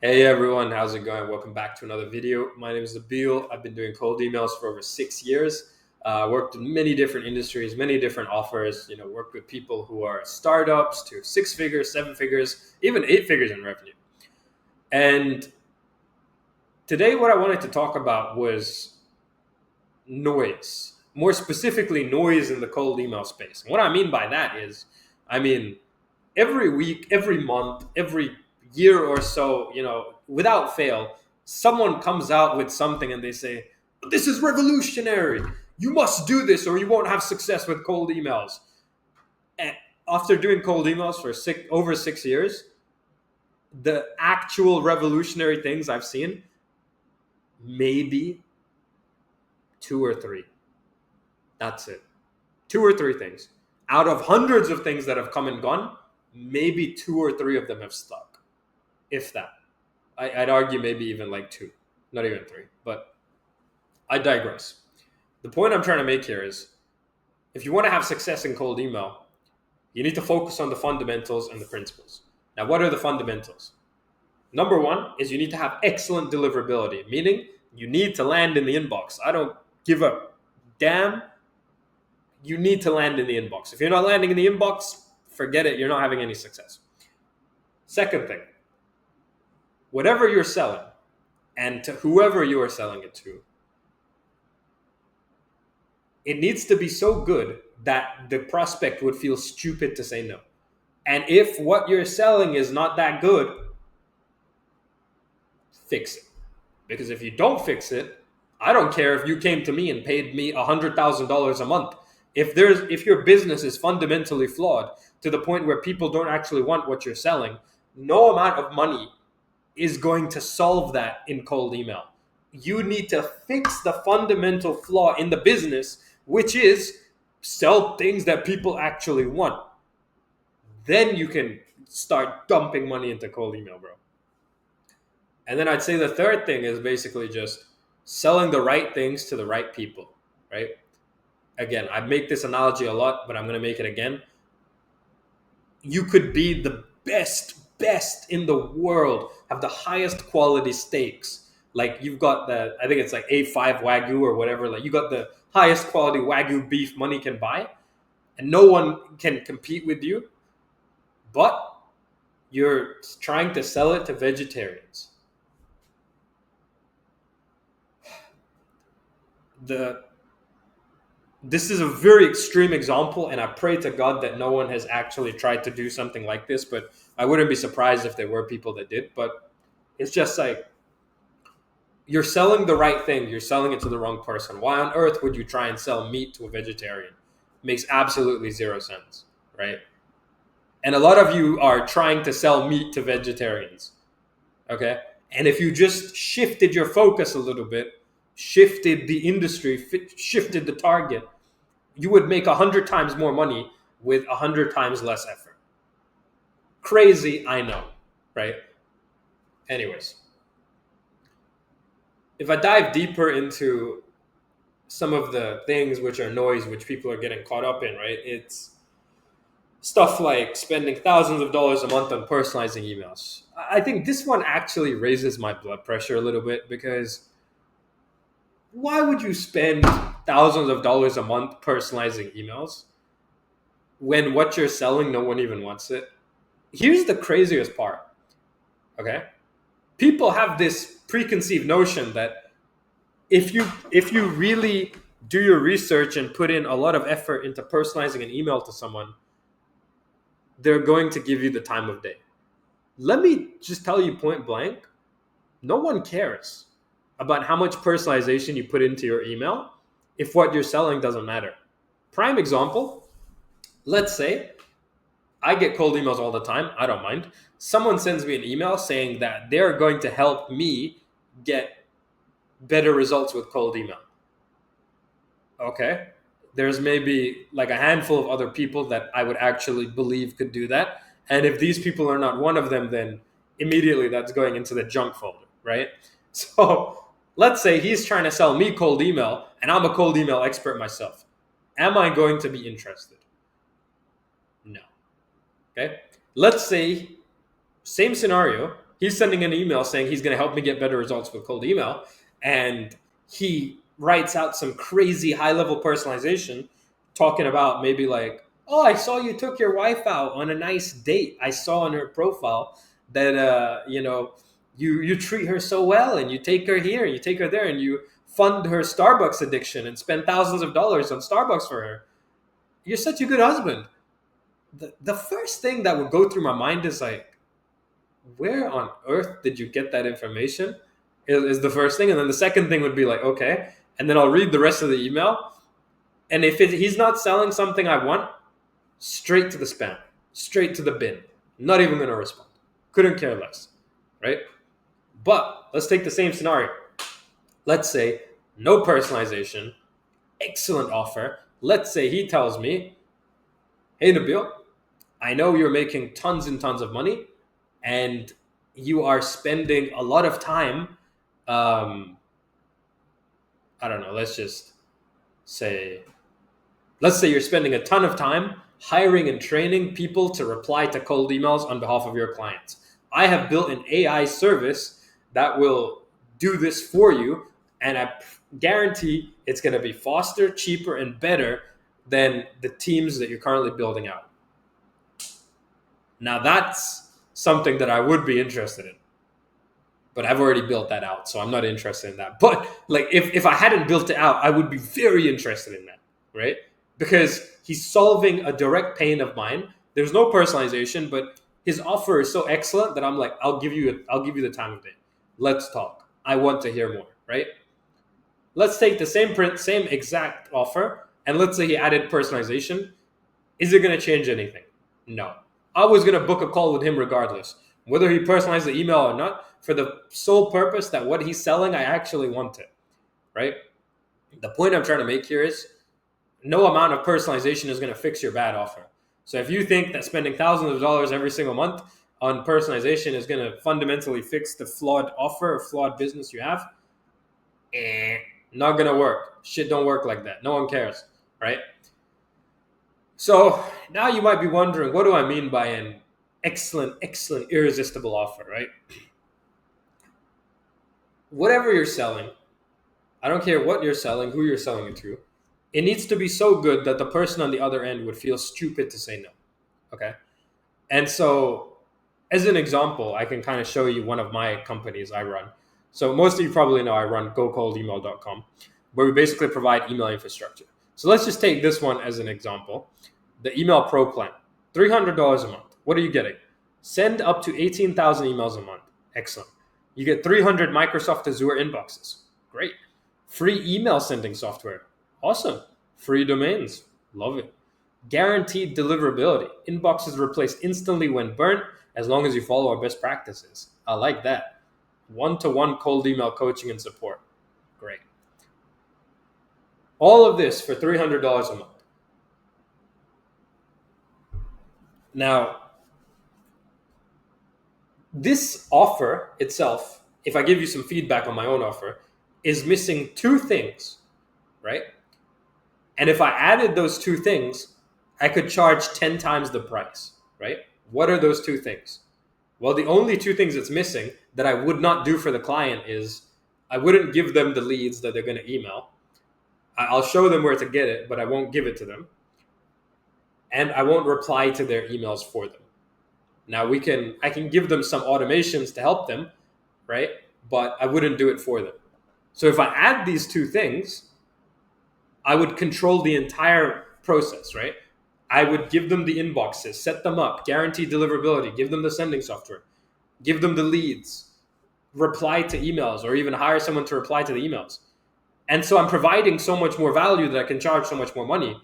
Hey everyone, how's it going? Welcome back to another video. My name is Nabil. I've been doing cold emails for over 6 years. Worked in many different industries, many different offers. Worked with people who are startups to six figures, seven figures, even eight figures in revenue. And today, what I wanted to talk about was noise. More specifically, noise in the cold email space. And what I mean by that is, I mean every week, every month, every year or so, without fail, someone comes out with something and they say, "This is revolutionary. You must do this or you won't have success with cold emails." And after doing cold emails for over 6 years, the actual revolutionary things I've seen, maybe two or three. That's it. Two or three things. Out of hundreds of things that have come and gone, maybe two or three of them have stuck, if that. I'd argue maybe even like two, not even three, but I digress. The point I'm trying to make here is if you want to have success in cold email, you need to focus on the fundamentals and the principles. Now, what are the fundamentals? Number one is you need to have excellent deliverability, meaning you need to land in the inbox. I don't give a damn. You need to land in the inbox. If you're not landing in the inbox, forget it. You're not having any success. Second thing, whatever you're selling, and to whoever you are selling it to, it needs to be so good that the prospect would feel stupid to say no. And if what you're selling is not that good, fix it. Because if you don't fix it, I don't care if you came to me and paid me $100,000 a month. If your business is fundamentally flawed to the point where people don't actually want what you're selling, no amount of money is going to solve that in cold email. You need to fix the fundamental flaw in the business, which is sell things that people actually want. Then you can start dumping money into cold email, bro. And then I'd say the third thing is basically just selling the right things to the right people, right? Again, I make this analogy a lot, but I'm going to make it again. You could be the best in the world, have the highest quality steaks. Like you've got I think it's like A5 Wagyu or whatever. Like you got the highest quality Wagyu beef money can buy, and no one can compete with you. But you're trying to sell it to vegetarians. This is a very extreme example, and I pray to God that no one has actually tried to do something like this, but I wouldn't be surprised if there were people that did. But it's just like, you're selling the right thing, you're selling it to the wrong person. Why on earth would you try and sell meat to a vegetarian? Makes absolutely zero sense, right? And a lot of you are trying to sell meat to vegetarians, okay? And if you just shifted your focus a little bit, shifted the industry, shifted the target, you would make 100 times more money with 100 times less effort. Crazy, I know, right? Anyways, if I dive deeper into some of the things which are noise, which people are getting caught up in, right? It's stuff like spending thousands of dollars a month on personalizing emails. I think this one actually raises my blood pressure a little bit, because why would you spend thousands of dollars a month personalizing emails when what you're selling, no one even wants it? Here's the craziest part, okay? People have this preconceived notion that if you really do your research and put in a lot of effort into personalizing an email to someone, they're going to give you the time of day. Let me just tell you point blank, no one cares about how much personalization you put into your email if what you're selling doesn't matter. Prime example, let's say I get cold emails all the time. I don't mind. Someone sends me an email saying that they're going to help me get better results with cold email. Okay. There's maybe like a handful of other people that I would actually believe could do that. And if these people are not one of them, then immediately that's going into the junk folder, right? So let's say he's trying to sell me cold email and I'm a cold email expert myself. Am I going to be interested? No. Okay. Let's say, same scenario, He's sending an email saying he's going to help me get better results with cold email. And he writes out some crazy high level personalization talking about maybe like, oh, I saw you took your wife out on a nice date. I saw on her profile that, you treat her so well and you take her here, you take her there, and you fund her Starbucks addiction and spend thousands of dollars on Starbucks for her. You're such a good husband. The first thing that would go through my mind is like, where on earth did you get that information? Is the first thing. And then the second thing would be like, okay. And then I'll read the rest of the email. And if he's not selling something I want, straight to the spam, straight to the bin. Not even going to respond. Couldn't care less. Right? But let's take the same scenario. Let's say no personalization, excellent offer. Let's say he tells me, hey, Nabil, I know you're making tons and tons of money and you are spending a lot of time. I don't know, say, let's say you're spending a ton of time hiring and training people to reply to cold emails on behalf of your clients. I have built an AI service that will do this for you, and I guarantee it's going to be faster, cheaper, and better than the teams that you're currently building out. Now that's something that I would be interested in, but I've already built that out, so I'm not interested in that. But like, if I hadn't built it out, I would be very interested in that, right? Because he's solving a direct pain of mine. There's no personalization, but his offer is so excellent that I'm like, I'll give you the time of day. Let's talk. I want to hear more, right? Let's take the same exact offer, and let's say he added personalization. Is it going to change anything? No. I was going to book a call with him regardless, whether he personalized the email or not, for the sole purpose that what he's selling, I actually want it, right? The point I'm trying to make here is no amount of personalization is going to fix your bad offer. So if you think that spending thousands of dollars every single month on personalization is going to fundamentally fix the flawed offer or flawed business you have, not going to work. Shit don't work like that. No one cares, right? So now you might be wondering, what do I mean by an excellent, irresistible offer, right? Whatever you're selling, I don't care what you're selling, who you're selling it to, it needs to be so good that the person on the other end would feel stupid to say no. Okay. And so, as an example, I can kind of show you one of my companies I run. So most of you probably know I run gocoldemail.com, where we basically provide email infrastructure. So let's just take this one as an example. The Email Pro plan, $300 a month. What are you getting? Send up to 18,000 emails a month. Excellent. You get 300 Microsoft Azure inboxes. Great. Free email sending software. Awesome. Free domains. Love it. Guaranteed deliverability. Inboxes replaced instantly when burnt, as long as you follow our best practices. I like that. One-to-one cold email coaching and support. Great. All of this for $300 a month. Now, this offer itself, if I give you some feedback on my own offer, is missing two things, right? And if I added those two things, I could charge 10 times the price, right? What are those two things? Well, the only two things it's missing that I would not do for the client is I wouldn't give them the leads that they're going to email. I'll show them where to get it, but I won't give it to them. And I won't reply to their emails for them. Now I can give them some automations to help them, right? But I wouldn't do it for them. So if I add these two things, I would control the entire process, right? I would give them the inboxes, set them up, guarantee deliverability, give them the sending software, give them the leads, reply to emails, or even hire someone to reply to the emails. And so I'm providing so much more value that I can charge so much more money.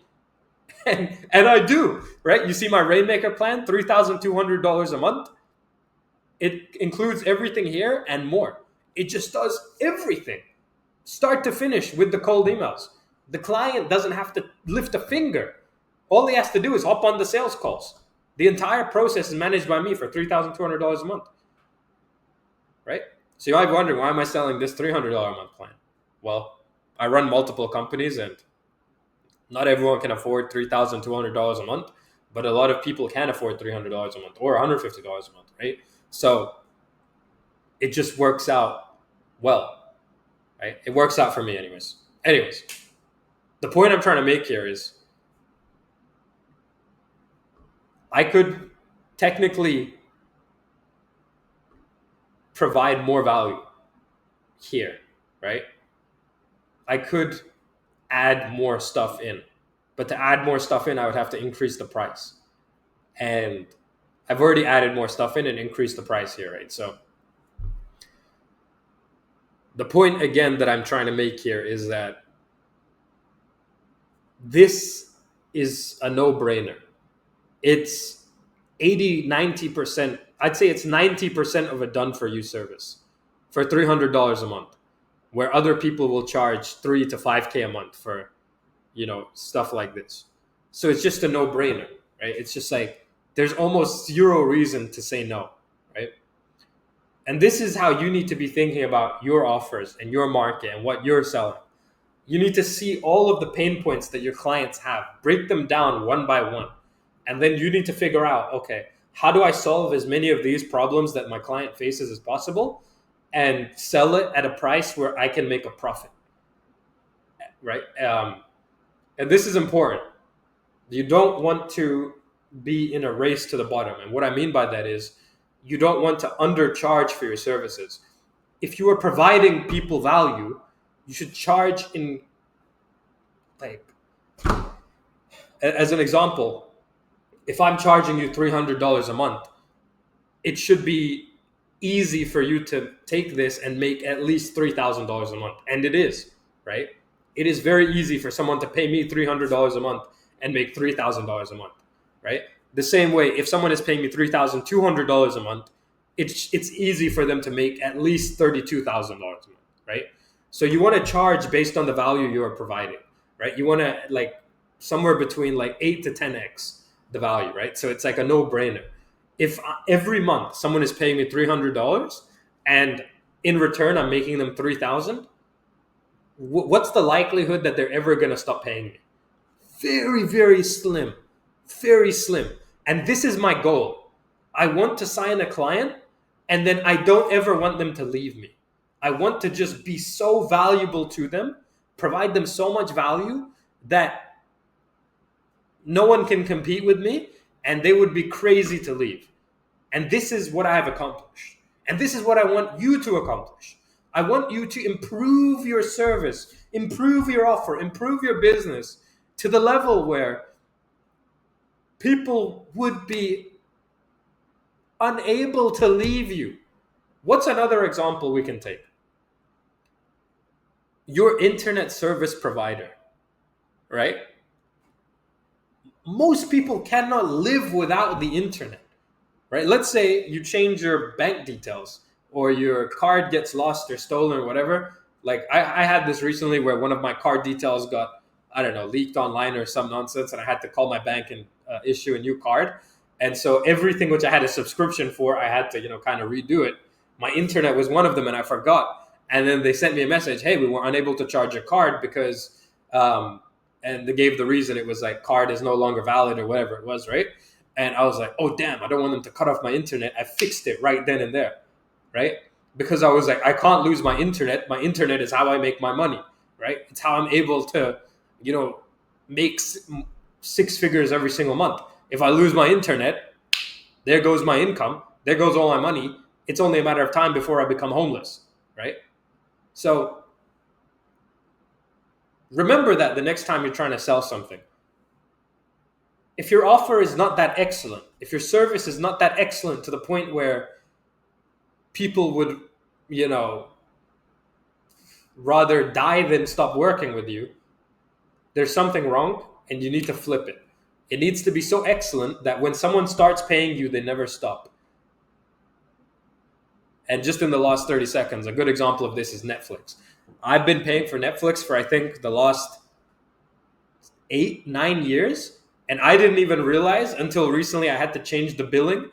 And I do, right? You see my Rainmaker plan, $3,200 a month. It includes everything here and more. It just does everything, start to finish, with the cold emails. The client doesn't have to lift a finger. All he has to do is hop on the sales calls. The entire process is managed by me for $3,200 a month, right? So you might be wondering, why am I selling this $300 a month plan? Well, I run multiple companies, and not everyone can afford $3,200 a month, but a lot of people can afford $300 a month or $150 a month, right? So it just works out well, right? It works out for me anyways, the point I'm trying to make here is I could technically provide more value here, right? I could add more stuff in, but to add more stuff in, I would have to increase the price. And I've already added more stuff in and increased the price here, right? So the point again that I'm trying to make here is that this is a no-brainer. It's 80, 90%. I'd say it's 90% of a done for you service for $300 a month, where other people will charge 3 to 5K a month for, stuff like this. So it's just a no-brainer, right? It's just like there's almost zero reason to say no, right? And this is how you need to be thinking about your offers and your market and what you're selling. You need to see all of the pain points that your clients have, break them down one by one. And then you need to figure out, okay, how do I solve as many of these problems that my client faces as possible and sell it at a price where I can make a profit, right? And this is important. You don't want to be in a race to the bottom. And what I mean by that is you don't want to undercharge for your services. If you are providing people value, you should charge in, like, as an example, if I'm charging you $300 a month, it should be easy for you to take this and make at least $3,000 a month. And it is, right? It is very easy for someone to pay me $300 a month and make $3,000 a month, right? The same way, if someone is paying me $3,200 a month, it's easy for them to make at least $32,000 a month, right? So you want to charge based on the value you are providing, right? You want to, like, somewhere between like 8 to 10x the value, right? So it's like a no-brainer. If every month someone is paying me $300 and in return I'm making them $3,000, what's the likelihood that they're ever going to stop paying me? Very, very slim. Very slim. And this is my goal. I want to sign a client and then I don't ever want them to leave me. I want to just be so valuable to them, provide them so much value that no one can compete with me and they would be crazy to leave. And this is what I have accomplished. And this is what I want you to accomplish. I want you to improve your service, improve your offer, improve your business to the level where people would be unable to leave you. What's another example we can take? Your internet service provider, right? Most people cannot live without the internet, right? Let's say you change your bank details or your card gets lost or stolen or whatever. Like I had this recently where one of my card details got, I don't know, leaked online or some nonsense, and I had to call my bank and issue a new card. And so everything which I had a subscription for, I had to, kind of redo it. My internet was one of them and I forgot. And then they sent me a message, hey, we were unable to charge your card because, and they gave the reason. It was like card is no longer valid or whatever it was, right? And I was like, oh, damn, I don't want them to cut off my internet. I fixed it right then and there, right? Because I was like, I can't lose my internet. My internet is how I make my money, right? It's how I'm able to, make six figures every single month. If I lose my internet, there goes my income. There goes all my money. It's only a matter of time before I become homeless, right? So remember that the next time you're trying to sell something. If your offer is not that excellent, if your service is not that excellent to the point where people would, rather die than stop working with you, there's something wrong and you need to flip it. It needs to be so excellent that when someone starts paying you, they never stop. And just in the last 30 seconds, a good example of this is Netflix. I've been paying for Netflix for, I think, the last 8-9 years. And I didn't even realize until recently I had to change the billing.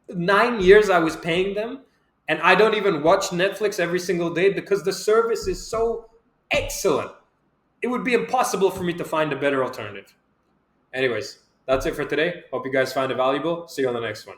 9 years I was paying them. And I don't even watch Netflix every single day because the service is so excellent. It would be impossible for me to find a better alternative. Anyways, that's it for today. Hope you guys find it valuable. See you on the next one.